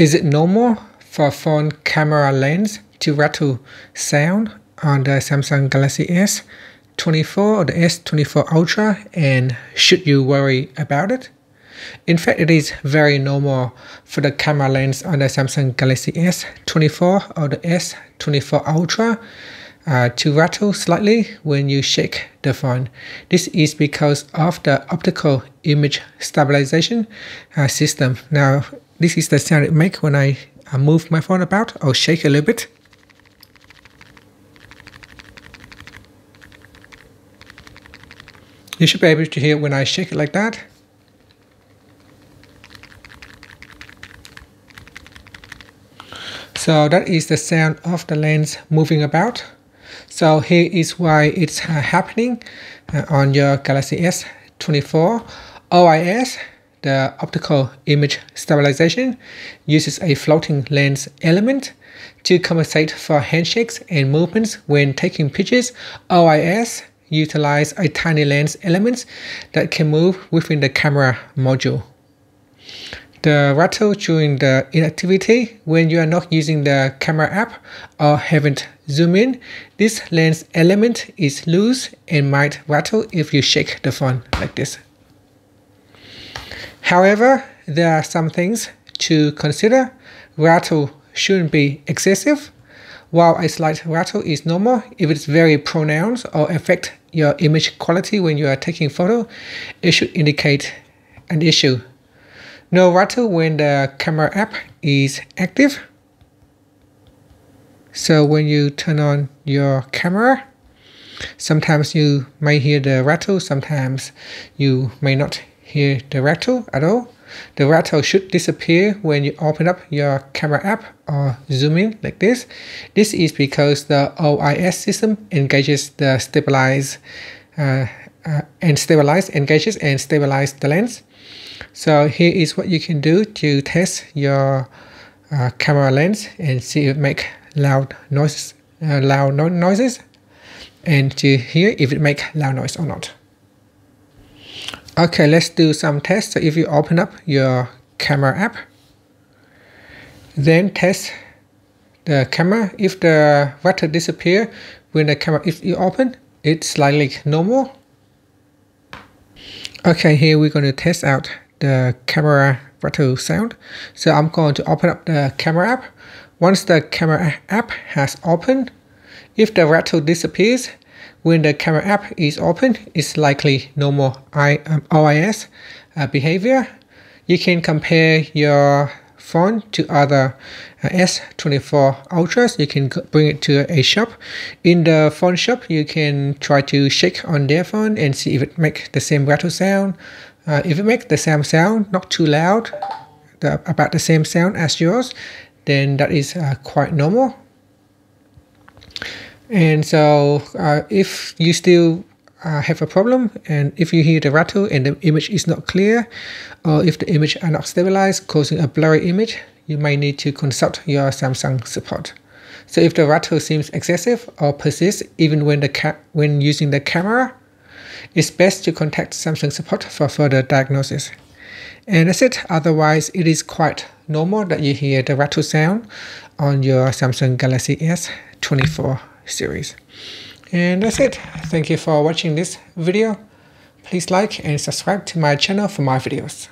Is it normal for phone camera lens to rattle sound on the Samsung Galaxy S24 or the S24 Ultra, and should you worry about it? In fact, it is very normal for the camera lens on the Samsung Galaxy S24 or the S24 Ultra to rattle slightly when you shake the phone. This is because of the optical image stabilization system. Now, this is the sound it makes when I move my phone about or shake a little bit. You should be able to hear when I shake it like that. So that is the sound of the lens moving about. So here is why it's happening on your Galaxy S24. OIS, the optical image stabilization, uses a floating lens element to compensate for handshakes and movements when taking pictures. OIS utilize a tiny lens element that can move within the camera module. The rattle during the inactivity when you are not using the camera app or haven't zoomed in, this lens element is loose and might rattle if you shake the phone like this. However, there are some things to consider. Rattle shouldn't be excessive. While a slight rattle is normal, if it's very pronounced or affect your image quality when you are taking photo, it should indicate an issue. No rattle when the camera app is active. So when you turn on your camera, sometimes you may hear the rattle, sometimes you may not hear the rattle at all. The rattle should disappear when you open up your camera app or zoom in like this. This is because the OIS system engages the stabilize the lens. So here is what you can do to test your camera lens and see if it makes loud noises, and to hear if it makes loud noise or not. Okay, let's do some tests. So if you open up your camera app, then test the camera. If the rattle disappears when the camera is open, it's slightly normal. Okay, here we're going to test out the camera rattle sound. So I'm going to open up the camera app. Once the camera app has opened, if the rattle disappears when the camera app is open, it's likely normal OIS behavior. You can compare your phone to other S24 Ultras. You can bring it to a shop. In the phone shop, you can try to shake on their phone and see if it makes the same rattle sound. If it makes the same sound, not too loud, about the same sound as yours, then that is quite normal. And so if you still have a problem, and if you hear the rattle and the image is not clear, or if the image are not stabilized, causing a blurry image, you may need to consult your Samsung support. So if the rattle seems excessive or persists even when using the camera, it's best to contact Samsung support for further diagnosis. And that's it. Otherwise, it is quite normal that you hear the rattle sound on your Samsung Galaxy S24 series. And that's it. Thank you for watching this video. Please like and subscribe to my channel for more videos.